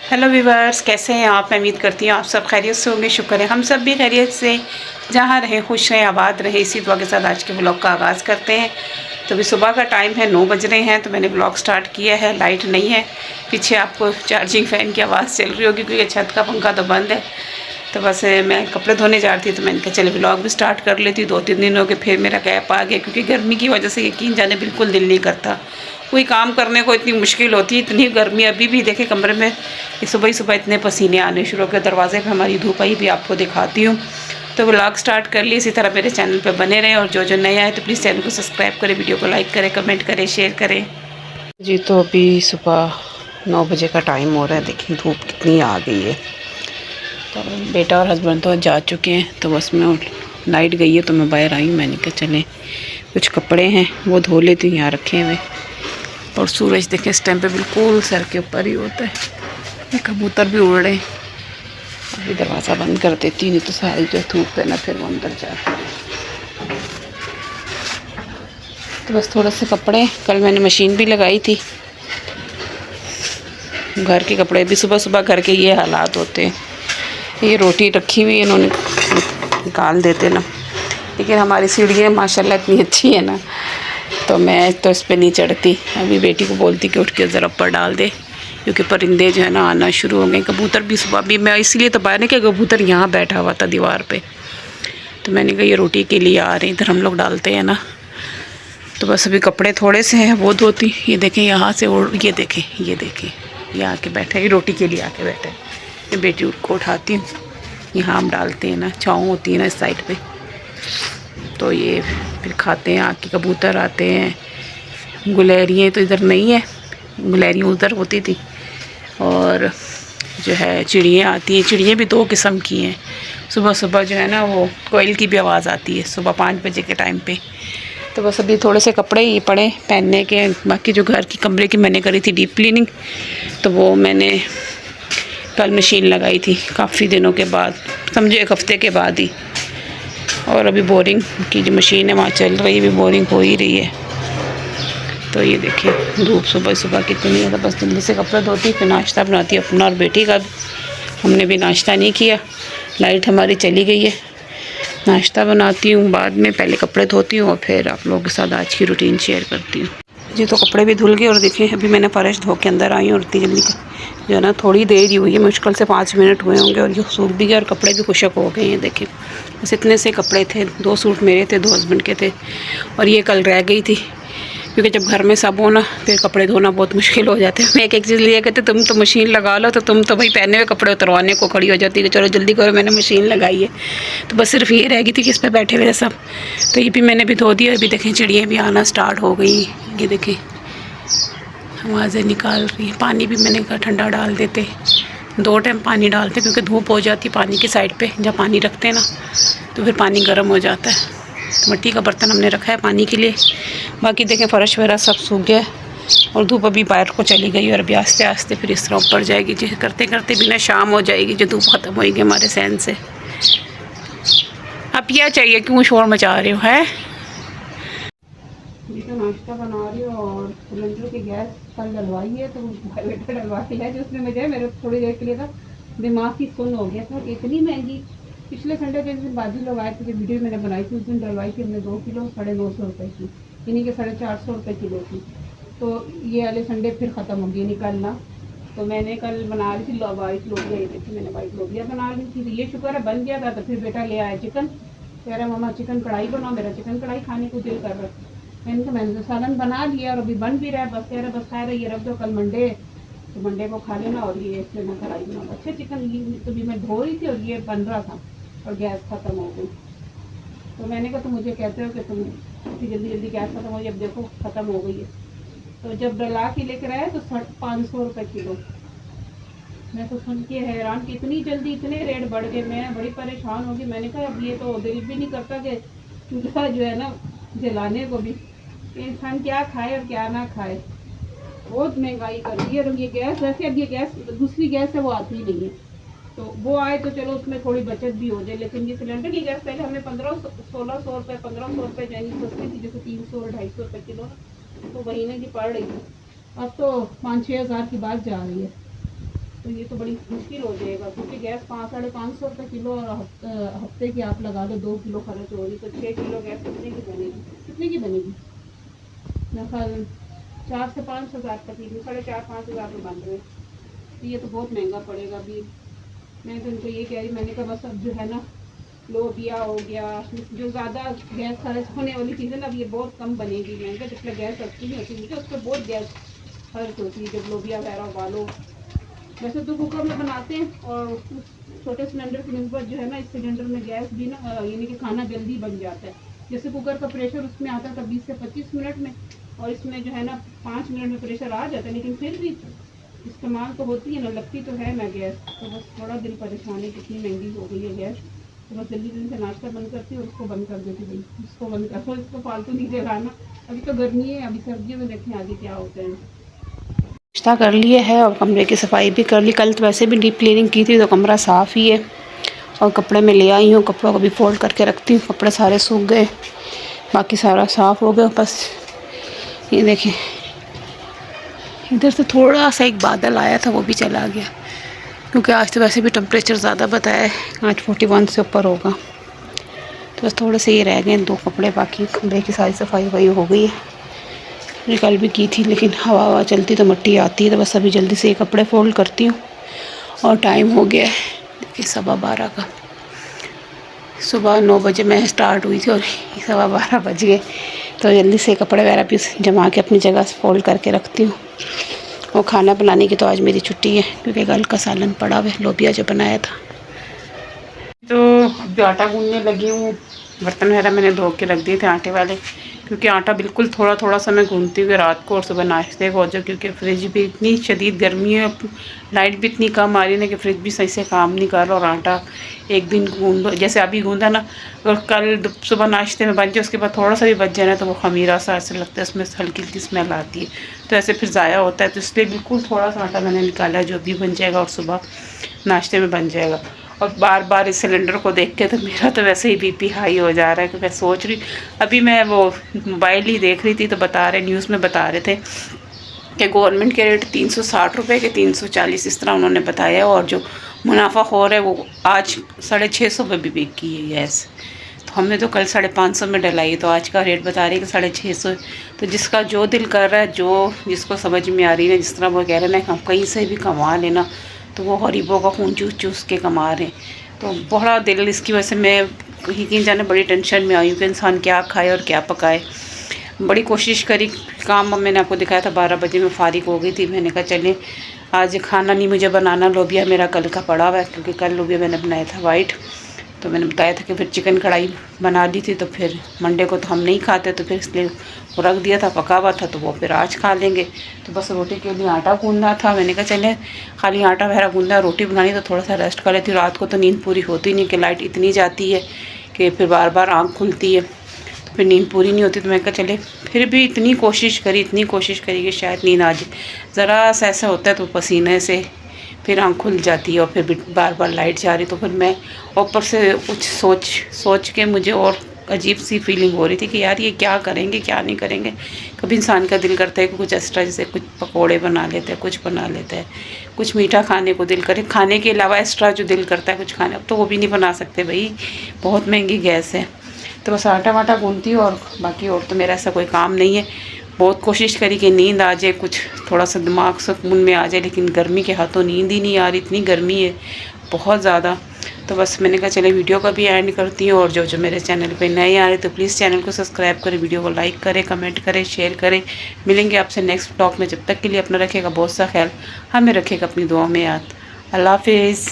Hello viewers, कैसे हैं आप। मैं उम्मीद करती हूँ आप सब खैरियत से होंगे। शुक्र है हम सब भी खैरियत से, जहाँ रहें खुश रहें आबाद रहें। इसी दुआ के साथ आज के ब्लॉग का आगाज़ करते हैं। तो अभी सुबह का टाइम है, 9 बज रहे हैं। तो मैंने ब्लॉग स्टार्ट किया है। लाइट नहीं है, पीछे आपको चार्जिंग फ़ैन की आवाज़ चल रही होगी क्योंकि छत का पंखा तो बंद है। तो बस मैं कपड़े धोने जा रही थी, तो मैंने कहा चले ब्लॉग भी स्टार्ट कर लेती। 2-3 दिन हो गए, फिर मेरा गैप आ गया क्योंकि गर्मी की वजह से यकीन जाने बिल्कुल दिल नहीं करता। कोई काम करने को इतनी मुश्किल होती है, इतनी गर्मी। अभी भी देखे कमरे में सुबह ही सुबह इतने पसीने आने शुरू हो गए। दरवाजे पे हमारी धूप आई भी आपको दिखाती हूँ। तो व्लॉग स्टार्ट कर लिए। इसी तरह मेरे चैनल पे बने रहें, और जो नए आए तो प्लीज़ चैनल को सब्सक्राइब करें, वीडियो को लाइक करें, कमेंट करें, शेयर करें जी। तो अभी सुबह 9 बजे का टाइम हो रहा है। देखिए धूप कितनी आ गई है। तो बेटा और हस्बैंड तो जा चुके हैं, तो बस मैं लाइट गई है तो मैं बाहर आई हूँ। मैंने कहा चले कुछ कपड़े हैं वो धो लेती हूँ, यहाँ रखे हुए। और सूरज देखें इस टाइम पे बिल्कुल सर के ऊपर ही होता है। कबूतर भी उड़ रहे हैं। अभी दरवाज़ा बंद कर देती हूँ, नहीं तो सारी जो धूप है ना फिर वो अंदर जाए। तो बस थोड़े से कपड़े, कल मैंने मशीन भी लगाई थी। घर के कपड़े भी सुबह सुबह घर के ये हालात होते हैं। ये रोटी रखी हुई है, इन्होंने निकाल देते ना। लेकिन हमारी सीढ़ियाँ माशाल्लाह इतनी अच्छी है ना, तो मैं तो इस पर नहीं चढ़ती। अभी बेटी को बोलती कि उठ के ज़रा ऊपर डाल दे, क्योंकि परिंदे जो है ना आना शुरू हो गए। कबूतर भी सुबह भी, मैं इसीलिए तो बाहर नहीं कि कबूतर यहाँ बैठा हुआ था दीवार पे। तो मैंने कहा ये रोटी के लिए आ रही, इधर हम लोग डालते हैं ना। तो बस अभी कपड़े थोड़े से हैं वो धोती। ये देखें यहाँ से उड़, ये देखें ये आके बैठा है, ये रोटी के लिए आके बैठा है। ये बेटी को उठाती हूँ, यहाँ हम डालते हैं ना, छाँव होती है ना इस साइड पे, तो ये फिर खाते हैं। आके कबूतर आते हैं। गुलहरियाँ तो इधर नहीं है, गुलहरियाँ उधर होती थी। और जो है चिड़ियाँ आती हैं। चिड़ियाँ भी 2 किस्म की हैं। सुबह सुबह जो है ना वो कोयल की भी आवाज़ आती है सुबह 5 बजे के टाइम पे। तो बस अभी थोड़े से कपड़े ये पड़े पहनने के। बाकी जो घर की कमरे की मैंने करी थी डीप क्लीनिंग, तो वो मैंने कल मशीन लगाई थी काफ़ी दिनों के बाद, समझो 1 हफ़्ते के बाद ही। और अभी बोरिंग की जो मशीन है वहाँ चल रही है, अभी बोरिंग हो ही रही है। तो ये देखिए धूप सुबह सुबह कितनी है। तो बस जल्दी से कपड़े धोती, फिर नाश्ता बनाती अपना और बेटी का। हमने भी नाश्ता नहीं किया, लाइट हमारी चली गई है। नाश्ता बनाती हूँ बाद में, पहले कपड़े धोती हूँ और फिर आप लोगों के साथ आज की रूटीन शेयर करती हूँ जी। तो कपड़े भी धुल गए और देखिए अभी मैंने फर्श धो के अंदर आई हूँ। और इतनी जल्दी जो है ना थोड़ी देर ही हुई है, मुश्किल से 5 मिनट हुए होंगे, और ये सूख भी गया और कपड़े भी खुशक हो गए हैं। देखिए बस इतने से कपड़े थे। 2 सूट मेरे थे, 2 हस्बैंड के थे, और ये कल रह गई थी। क्योंकि जब घर में सब हो ना फिर कपड़े धोना बहुत मुश्किल हो जाते हैं। मैं एक चीज़ लिया कहते तुम तो मशीन लगा लो, तो तुम तो भाई पहने हुए कपड़े उतरवाने को खड़ी हो जाती है। चलो जल्दी करो, मैंने मशीन लगाई है। तो बस सिर्फ ये रह गई थी कि इस पर बैठे हुए सब। तो ये भी मैंने भी धो दिया। अभी देखें चिड़ियाँ भी आना स्टार्ट हो गई। ये देखें आवाज़ें निकाल रही हैं। पानी भी मैंने कहा ठंडा डाल देते, 2 टाइम पानी डालते क्योंकि धूप हो जाती है पानी की साइड पे। जब पानी रखते हैं ना तो फिर पानी गर्म हो जाता है। तो मिट्टी का बर्तन हमने रखा है पानी के लिए। बाकी देखें फर्श वगैरह सब सूख गया है, और धूप अभी बाहर को चली गई। और अभी आस्ते आस्ते फिर इस तरह ऊपर जाएगी जी। करते करते बिना शाम हो जाएगी, जो धूप ख़त्म होएगी हमारे सहन से। अब क्या चाहिए, क्यों शोर मचा रहे हो है जी। तो नाश्ता बना रही हूँ और सिलेंडर की गैस कल डलवाई है, तो बेटा डलवा के है। जो उसने मुझे मेरे थोड़ी देर के लिए था दिमाग ही सुन्न हो गया था कि इतनी महंगी। पिछले संडे के दिन बाजू लोग आए थे, जो वीडियो मैंने बनाई थी उस दिन डलवाई थी हमने 2 किलो 950 रुपये की, यानी कि 450 रुपये किलो थी। तो ये वाले संडे फिर ख़त्म हो गई निकलना। तो मैंने कल बना रही थी वाइट लोबिया। ये देखी मैंने वाइट लोबिया बना ली थी। तो ये शुक्र है बन गया था। तो फिर बेटा ले आया चिकन, कह रहा मम्मा चिकन कढ़ाई बनाओ। मेरा चिकन कढ़ाई खाने को दिल कर रहा। मैंने तो सालन बना लिया और अभी बन भी रहा है। बस कह रहा बस खा रहा ये रख दो, कल मंडे तो मंडे को खा लेना। और ये इसलिए मैं कढ़ाई बनाऊँ। अच्छे चिकन तो भी मैं धो रही थी और ये बन रहा था और गैस ख़त्म हो गई। तो मैंने कहा तुम मुझे कहते हो कि तुम इतनी जल्दी जल्दी गैस ख़त्म हो गई, अब देखो ख़त्म हो गई है। तो जब डला के लेकर आया तो 500 रुपये किलो। मैं तो सुन के हैरान कि इतनी जल्दी इतने रेट बढ़ गए। मैं बड़ी परेशान होगी। मैंने कहा अब ये तो दिल भी नहीं करता कि चूल्हा जो है ना जलाने को भी, इंसान क्या खाए और क्या ना खाए। बहुत महंगाई कर दी है। और ये गैस वैसे, अब ये गैस दूसरी गैस है वो आती ही नहीं है, तो वो आए तो चलो उसमें थोड़ी बचत भी हो जाए। लेकिन ये सिलेंडर की गैस पहले हमें 1600 रुपये 1500 रुपये यानी सस्ती थी, जैसे 300 और 250 रुपये किलो, तो महीने की पड़ रही थी। अब तो 5-6 हज़ार की बात जा रही है। तो ये तो बड़ी मुश्किल हो जाएगा, क्योंकि गैस 500-550 रुपये किलो और हफ्ते की आप लगा दो 2 किलो खर्च हो रही, तो 6 किलो गैस कितने की बनेगी? कितने की बनेगी? मेरा ख्याल 4 से 5 हज़ार तक की, 4,500-5 हज़ार में बन रहे। तो ये तो बहुत महंगा पड़ेगा। अभी मैं तो उनको ये कह रही, मैंने कहा बस अब जो है ना लोबिया हो गया, जो ज़्यादा गैस खर्च होने वाली चीज़ें ना, अब ये बहुत कम बनेगी। महंगा जिसमें गैस सस्ती नहीं होती मुझे, उस पर बहुत गैस खर्च होती है जब लोबिया वगैरह उबालो। वैसे तो कुकर में बनाते हैं, और छोटे सिलेंडर की नस्बत जो है ना इस सिलेंडर में गैस भी ना यानी कि खाना जल्दी बन जाता है। जैसे कुकर का प्रेशर उसमें आता था 20 से 25 मिनट में, और इसमें जो है ना 5 मिनट में प्रेशर आ जाता है, लेकिन फिर भी इस्तेमाल तो होती है ना, लगती तो है ना गैस। तो बस थोड़ा दिल परेशान है, कितनी महंगी हो गई है गैस। तो बस जल्दी जल्दी से नाश्ता बंद करती और उसको बंद कर देती, भाई इसको बंद करो, इसको फालतू नहीं जलाना। अभी तो गर्मी है, अभी सर्दियों में देखें आगे क्या होता है। नाश्ता कर लिया है और कमरे की सफाई भी कर ली। कल तो वैसे भी डीप क्लीनिंग की थी तो कमरा साफ़ ही है। और कपड़े मैं ले आई हूँ, कपड़ों को भी फोल्ड करके रखती हूँ। कपड़े सारे सूख गए, बाकी सारा साफ़ हो गया। बस ये देखें, इधर से थोड़ा सा एक बादल आया था, वो भी चला गया, क्योंकि आज तो वैसे भी टेम्परेचर ज़्यादा बताया है, आज 41 से ऊपर होगा। तो बस थोड़े से ये रह गए 2 कपड़े, बाकी कमरे की सारी सफाई वही हो गई है। मैंने कल भी की थी, लेकिन हवा चलती तो मिट्टी आती है। तो बस अभी जल्दी से ये कपड़े फोल्ड करती हूँ। और टाइम हो गया है, देखिए 12:15 का। सुबह 9 बजे मैं स्टार्ट हुई थी और 12:15 बज गए। तो जल्दी से कपड़े वगैरह भी जमा के अपनी जगह से फोल्ड करके रखती हूँ। और खाना बनाने की तो आज मेरी छुट्टी है, क्योंकि कल का सालन पड़ा हुआ है, लोबिया जो बनाया था। तो अभी आटा गूंदने लगी हूँ। बर्तन वगैरह मैंने धो के रख दिए थे आटे वाले, क्योंकि आटा बिल्कुल थोड़ा थोड़ा सा मैं गूंदती हुई रात को और सुबह नाश्ते को, जो क्योंकि फ्रिज भी इतनी शदीद गर्मी है, लाइट भी इतनी कम आ रही है ना कि फ्रिज भी सही से काम नहीं कर रहा। और आटा एक दिन गूंद, जैसे अभी गूंदा ना, और कल सुबह नाश्ते में बन जाए, उसके बाद थोड़ा सा भी बच जाए ना तो वो खमीरा सा ऐसे लगता है, उसमें हल्की हल्की स्मेल आती है, तो ऐसे फिर ज़ाया होता है। तो इसलिए बिल्कुल थोड़ा सा आटा मैंने निकाला, जो भी बन जाएगा और सुबह नाश्ते में बन जाएगा। और बार बार इस सिलेंडर को देख के तो मेरा तो वैसे ही बीपी हाई हो जा रहा है, कि मैं सोच रही, अभी मैं वो मोबाइल ही देख रही थी तो बता रहे, न्यूज़ में बता रहे थे कि गवर्नमेंट के रेट 360 रुपये के 340 इस तरह उन्होंने बताया, और जो मुनाफाखोर है वो आज 650 पे भी बिकी है गैस। तो हमने तो कल 550 में डलाई, तो आज का रेट बता रही है कि 650। तो जिसका जो दिल कर रहा है, जो जिसको समझ में आ रही है, जिस तरह वो कह रहे हैं ना हम कहीं से भी कमा लेना, तो वो गरीबों का खून चूस चूस के कमा रहे हैं। तो बड़ा दिल, इसकी वजह से मैं यकीन जाने बड़ी टेंशन में आई हूँ कि इंसान क्या खाए और क्या पकाए। बड़ी कोशिश करी, काम मैंने आपको दिखाया था 12 बजे में फारिग हो गई थी। मैंने कहा चले आज खाना नहीं मुझे बनाना, लोबिया मेरा कल का पड़ा हुआ है, क्योंकि कल लोबिया मैंने बनाया था वाइट। तो मैंने बताया था कि फिर चिकन कढ़ाई बना दी थी, तो फिर मंडे को तो हम नहीं खाते, तो फिर इसलिए वो रख दिया था, पका हुआ था, तो वो फिर आज खा लेंगे। तो बस रोटी के लिए आटा गूंदना था। मैंने कहा चले खाली आटा वगैरह गूंदा, रोटी बनानी तो थोड़ा सा रेस्ट कर लेती हूँ। रात को तो नींद पूरी होती नहीं, कि लाइट इतनी जाती है कि फिर बार बार आँख खुलती है, तो फिर नींद पूरी नहीं होती। तो मैं कहा चले, फिर भी इतनी कोशिश करी कि शायद नींद आ जाए। ज़रा सा ऐसा होता है तो पसीने से फिर आँख खुल जाती है, और फिर बार बार लाइट जा रही। तो फिर मैं ऊपर से कुछ सोच के मुझे और अजीब सी फीलिंग हो रही थी कि यार ये क्या करेंगे क्या नहीं करेंगे। कभी इंसान का दिल करता है कि कुछ एक्स्ट्रा, जैसे कुछ पकोड़े बना लेते हैं, कुछ बना लेते हैं, कुछ मीठा खाने को दिल करे, खाने के अलावा एक्स्ट्रा जो दिल करता है कुछ खाने, अब तो वो भी नहीं बना सकते भाई, बहुत महंगी गैस है। तो बस आटा वाटा गूंथती हूँ, और बाकी और तो मेरा ऐसा कोई काम नहीं है। बहुत कोशिश करी कि नींद आ जाए, कुछ थोड़ा सा दिमाग सुकून में आ जाए, लेकिन गर्मी के हाथों नींद ही नहीं आ रही, इतनी गर्मी है बहुत ज़्यादा। तो बस मैंने कहा चले वीडियो का भी एंड करती हूँ, और जो मेरे चैनल पे नए आ रहे तो प्लीज़ चैनल को सब्सक्राइब करें, वीडियो को लाइक करें, कमेंट करें, शेयर करें। मिलेंगे आपसे नेक्स्ट ब्लॉग में, जब तक के लिए अपना रखेगा बहुत सा ख्याल, हमें रखेगा अपनी दुआ में याद। अल्लाह हाफिज़।